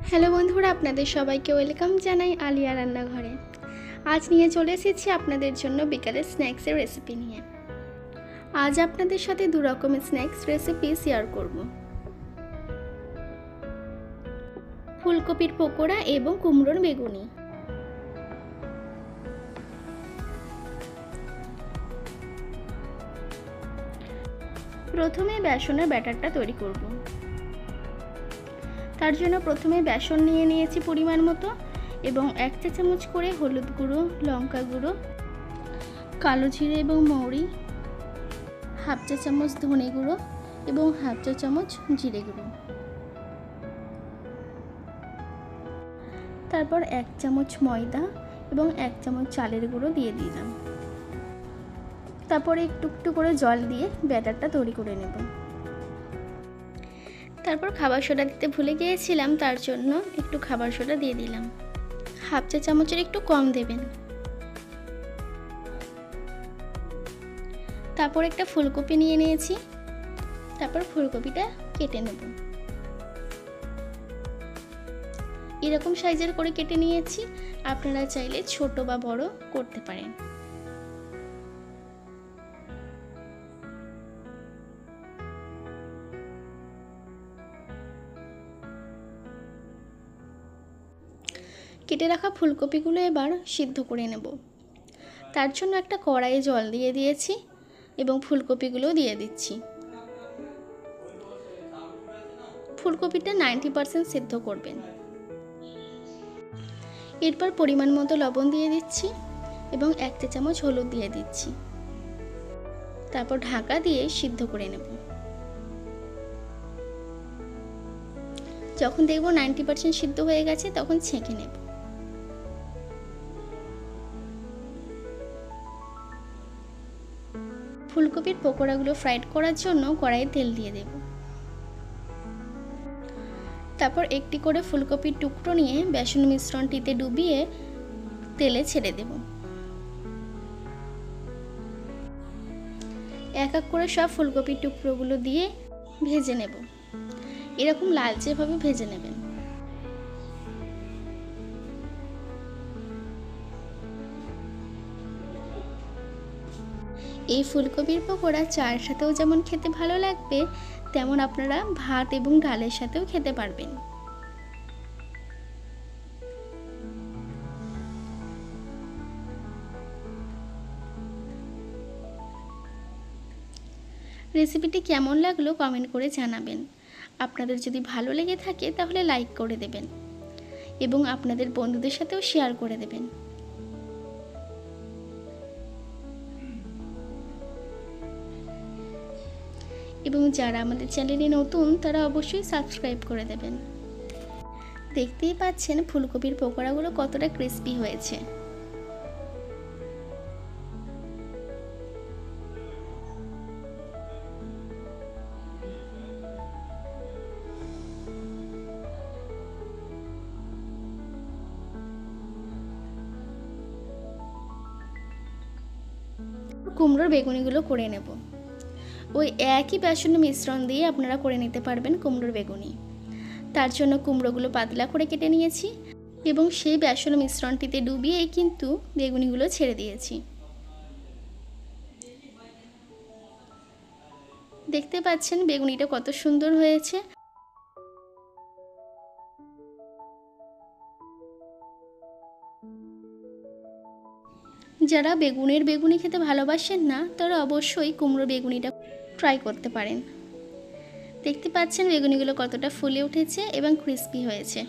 Hello বন্ধুরা, আপনাদের সবাইকে ওয়েলকাম জানাই আলিয়া রান্নাঘরে। আজ নিয়ে চলে এসেছি আপনাদের জন্য বিকালের স্ন্যাক্সের রেসিপি নিয়ে। আজ আপনাদের সাথে দু রকমের স্ন্যাক্স রেসিপি শেয়ার করব। ফুলকপির পকোড়া এবং কুমড়োর বেগুনি। প্রথমে বেসনের ব্যাটারটা তৈরি করব। তার জন্য প্রথমে বেসন নিয়ে নিয়েছি পরিমাণ মতো এবং 1 চা চামচ করে হলুদ গুঁড়ো, লঙ্কা গুঁড়ো, কালো জিরে এবং মৌরি, 1/2 চা চামচ ধনে গুঁড়ো এবং 1/2 চা চামচ জিরে গুঁড়ো। তারপর 1 চামচ ময়দা এবং 1 চামচ চালের গুঁড়ো দিয়ে দিলাম। তারপরে একটু একটু করে জল দিয়ে ব্যাটারটা তৈরি করে নেব। তারপর খাবার সোডা দিতে ভুলে গিয়েছিলাম, তার জন্য একটু খাবার সোডা দিয়ে দিলাম। 1/2 চা চামচের একটু কম দেবেন। তারপর একটা ফুলকপি নিয়ে নিয়েছি। তারপর ফুলকপিটা কেটে নেব। এরকম সাইজের করে কেটে নিয়েছি, আপনারা চাইলে ছোট বা বড় করতে পারেন। কেটে রাখা ফুলকপিগুলো এবার সিদ্ধ করে নেব। তার জন্য একটা কড়াইয়ে জল দিয়ে দিয়েছি এবং ফুলকপিগুলো দিয়ে দিচ্ছি। ফুলকপিটা 90% সিদ্ধ করবেন। এরপর পরিমাণ মতো লবণ দিয়ে দিচ্ছি এবং 1 চা চামচ হলুদ দিয়ে দিচ্ছি। তারপর ঢাকা দিয়ে সিদ্ধ করে নেব। যখন দেখব 90% সিদ্ধ হয়ে গেছে তখন ছেঁকে নেব। ফুলকপির পকোড়াগুলো ফ্রাইড করার জন্য কড়াইয়ে তেল দিয়ে দেব। তারপর একটি করে ফুলকপির টুকরো নিয়ে বেসন মিশ্রণটিতে ডুবিয়ে তেলে ছেড়ে দেব। এক এক করে সব ফুলকপির টুকরোগুলো দিয়ে ভেজে নেব। এরকম লালচে-ভাবে ভেজে নেবেন। এই ফুলকপির পকোড়া চায়ের সাথেও যেমন খেতে ভালো লাগবে, তেমন আপনারা ভাত এবং ডালের সাথেও খেতে পারবেন। রেসিপিটি কেমন লাগলো কমেন্ট করে জানাবেন। আপনাদের যদি ভালো লেগে থাকে তাহলে লাইক করে দেবেন এবং আপনাদের বন্ধুদের সাথেও শেয়ার করে দেবেন। এবং যারা আমাদের চ্যানেলে নতুন তারা অবশ্যই সাবস্ক্রাইব করে দেবেন। দেখতেই পাচ্ছেন ফুলকপির পকোড়াগুলো কতটা ক্রিস্পি হয়েছে। কুমড়োর বেগুনিগুলো করে নেব। ওই একই বেসনের মিশ্রণ দিয়ে আপনারা করে নিতে পারবেন কুমড়োর বেগুনি। তার জন্য কুমড়োগুলো পাতলা করে কেটে নিয়েছি এবং সেই বেসন মিশ্রণটিতে ডুবিয়ে কিন্তু বেগুনিগুলো ছেড়ে দিয়েছি। দেখতে পাচ্ছেন বেগুনিটা কত সুন্দর হয়েছে। যারা বেগুনের বেগুনি খেতে ভালোবাসেন না, তারা অবশ্যই কুমড়ো বেগুনিটা ট্রাই করতে পারেন। দেখতে পাচ্ছেন বেগুনিগুলো কতটা ফুলে উঠেছে এবং ক্রিস্পি হয়েছে।